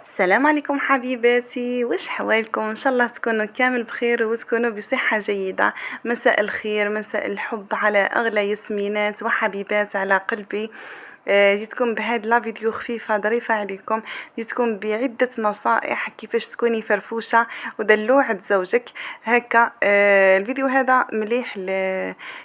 السلام عليكم حبيباتي، وش حوالكم؟ ان شاء الله تكونوا كامل بخير وتكونوا بصحة جيدة. مساء الخير، مساء الحب على اغلى ياسمينات وحبيبات على قلبي. جيتكم بهاد لا فيديو خفيفة ظريفة عليكم. جيتكم بعدة نصائح كيفاش تكوني فرفوشة ودلوعة زوجك. هكا الفيديو هذا مليح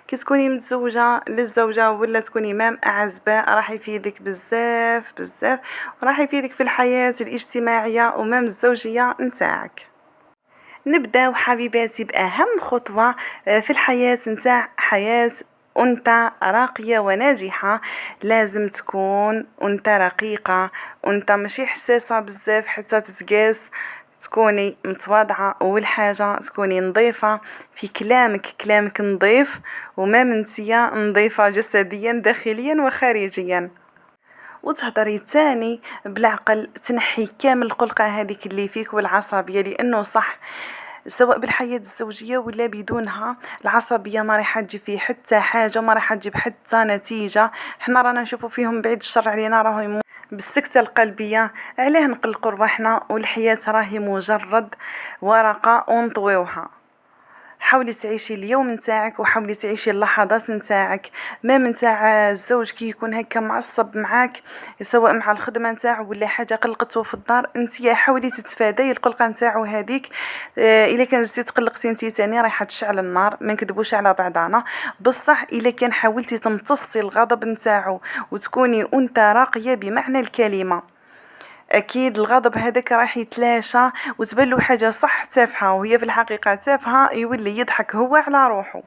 كي تكوني متزوجة للزوجة ولا تكوني مام أعزباء، راح يفيدك بزاف بزاف، وراح يفيدك في الحياة الاجتماعية ومام الزوجية نتاعك. نبداو حبيباتي بأهم خطوة في الحياة نتاع حياة أنثى راقية وناجحة. لازم تكون أنثى رقيقة، أنثى ماشي حساسة بزاف حتى تتقاس. تكوني متواضعة، أول حاجة تكوني نظيفة في كلامك نظيف، وما منتيا نظيفة جسديا داخليا وخارجيا. وتهضري تاني بالعقل، تنحي كامل القلقة هذيك اللي فيك والعصبية، لأنه صح سواء بالحياة الزوجية ولا بدونها العصبية ما راح تجي في حتى حاجة، ما راح تجيب حتى نتيجة. احنا رانا نشوفوا فيهم بعيد الشر علينا راهو يموت بالسكتة القلبية. علاه نقلقوا رواحنا؟ والحياة راهي مجرد ورقة ونطويوها. حاولي تعيشي اليوم نتاعك وحاولي تعيشي اللحظات نتاعك. ما من تاع الزوج كي يكون هكا معصب معاك سواء مع الخدمه نتاعو ولا حاجه قلقته في الدار، انت حاولي تتفاداي القلقه نتاعو هذيك. الا كان جيتي تقلقتي انت تاني رايحه تشعل النار، ما نكذبوش على بعضنا. بصح الا كان حاولتي تمتصي الغضب نتاعو وتكوني انثى راقيه بمعنى الكلمه، اكيد الغضب هذاك راح يتلاشى وتبان حاجه صح تافهه وهي في الحقيقه تافهه، يولي يضحك هو على روحه.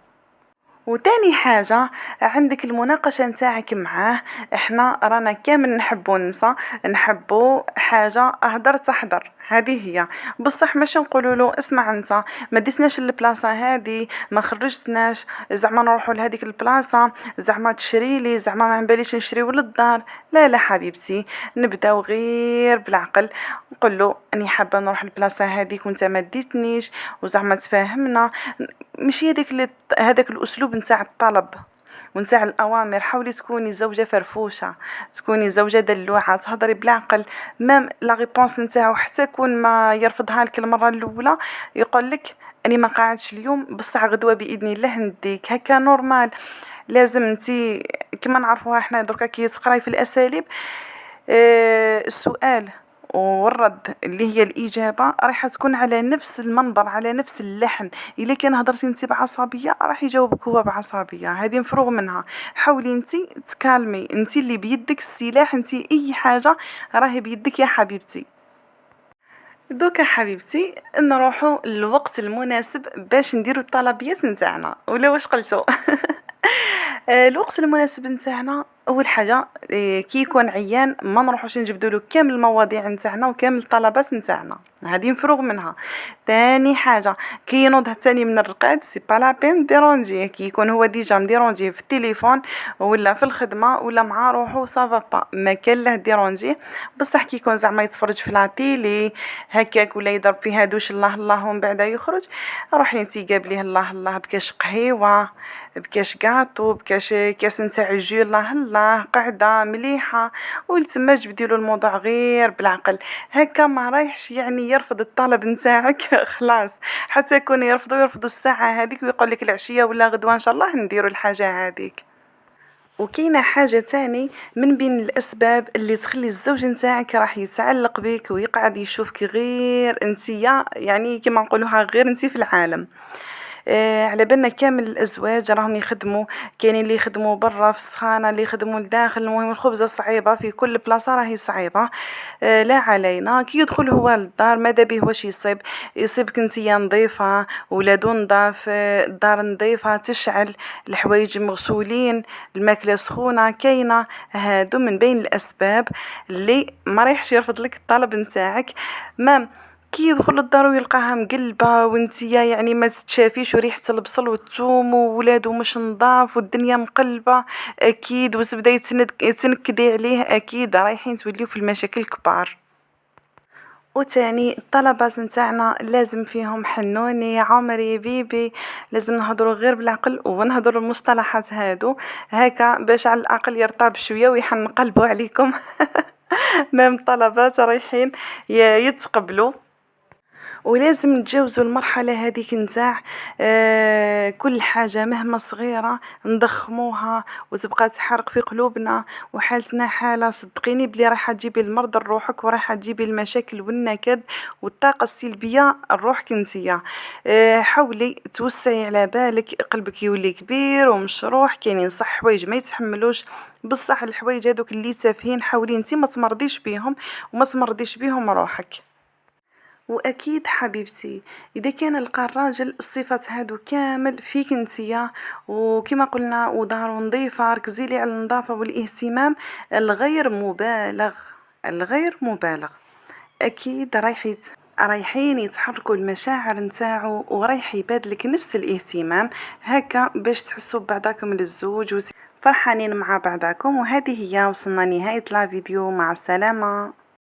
وتاني حاجة عندك المناقشة نتاعك معاه. احنا رانا كامل نحبو النساء، نحبو حاجة اهدر تحضر، هذه هي. بصح مش نقولوا له اسمع انت ما ديسناش البلاصة هذه، ما خرجتناش، زعما نروحوا لهذيك البلاصة، زعما تشري لي، زعما ما نباليش نشريو للدار. لا لا حبيبتي، نبداو غير بالعقل. نقول له اني حابة نروح البلاصة هذيك وانت ما ديتنيش، وزعما تفاهمنا. مش هذاك الاسلوب نتاع الطلب ونتاع الاوامر. حاولي تكوني زوجه فرفوشه، تكوني زوجه دلوعه، تهضري بالعقل. مام لا ريبونس نتاعو حتى كون ما يرفضها لك المره الاولى، يقول لك اني ما قاعدش اليوم بصح غدوه باذن الله نديك، هكا نورمال. لازم انت كما نعرفوها احنا دركا كي تقراي في الاساليب، السؤال والرد اللي هي الإجابة راح تكون على نفس المنبر، على نفس اللحن. إلا كان هضرتي انت بعصبية راح يجاوبك هو بعصبية، هذه مفروغ منها. حاولي انت تكالمي، انت اللي بيدك السلاح، انت أي حاجة راهي بيدك يا حبيبتي. دوكا حبيبتي نروحوا للوقت المناسب باش نديروا الطلبيات نتاعنا، ولا واش قلتوا؟ الوقت المناسب نتاعنا اول حاجه كي يكون عيان ما نروحوش نجبدوا له كامل المواضيع نتاعنا وكامل الطلبات نتاعنا، هذه مفروغ منها. تاني حاجه كي ينوض تاني من الرقاد سي با لا بين ديرونجيه، كي يكون هو ديجا مديرونجي في التليفون ولا في الخدمه ولا مع روحو صافا با، ما كان له ديرونجيه. بصح كي يكون زعما يتفرج في لاتيلي هكاك ولا يضرب في هادوش الله الله ومن بعد يخرج، روحي انتي قابليه الله الله بكاش قهيوه، بكاش كاطو، بكاش كاس نتاع الجو الله الله، قعده مليحه، ولتما جبدي له الموضوع غير بالعقل. هكا ما رايحش يعني يرفض الطلب نتاعك خلاص. حتى يكون يرفضوا الساعه هذيك ويقول لك العشيه ولا غدوه ان شاء الله نديروا الحاجه هذيك. وكاينه حاجه تاني من بين الاسباب اللي تخلي الزوج نتاعك راح يتعلق بك ويقعد يشوفك غير انتيا، يعني كما نقولوها غير انتي في العالم. على بالنا كامل الازواج راهم يخدموا، كاينين اللي يخدموا برا في السخانه، اللي يخدموا لداخل. المهم الخبزه صعيبه في كل بلاصه راهي صعيبه. لا علينا كي يدخل هو للدار ماذا به واش يصيب؟ يصيبك نتيا نظيفه، ولادو نظاف، الدار نظيفه تشعل، الحوايج مغسولين، الماكله سخونه كاينه. هادو من بين الاسباب اللي ما رايحش يرفض لك الطلب نتاعك. ما كي يدخل للدار ويلقاها مقلبة وانتيا يعني ما تتشافيش وريحة البصل والثوم وولادو مش نظاف والدنيا مقلبة، اكيد وتبدا تنكدي عليه، اكيد رايحين توليو في المشاكل كبار. وتاني الطلبات نتاعنا لازم فيهم حنوني عمري بيبي، لازم نهضروا غير بالعقل ونهضروا المصطلحات هادو هكا باش على الاقل يرطب شويه ويحن قلبه عليكم. مام الطلبات رايحين يتقبلوا، ولازم نتجاوزوا المرحلة هذيك نتاع كل حاجة مهما صغيرة نضخموها وتبقى تحرق في قلوبنا، وحالتنا حالة صدقيني بلي رايحة تجيبي المرض لروحك ورايحة تجيبي المشاكل والنكد والطاقة السلبية لروحك نتيا. حاولي توسعي على بالك، قلبك يولي كبير ومشروح، كاينين صح حوايج ما يتحملوش، بصح الحوايج هذوك اللي تافهين حاولي انتي ما تمرضيش بيهم وما تمرضيش بيهم روحك. واكيد حبيبتي اذا كان لقى الراجل الصفات هادو كامل فيك نتيا، وكما قلنا ودار نظيفه، ركزي لي على النظافه والاهتمام الغير مبالغ، الغير مبالغ، اكيد رايحين يتحركوا المشاعر نتاعو ورايح يبادلك نفس الاهتمام، هكا باش تحسوا ببعضاكم للزوج فرحانين مع بعضاكم. وهذه هي وصلنا نهاية لا فيديو، مع السلامة.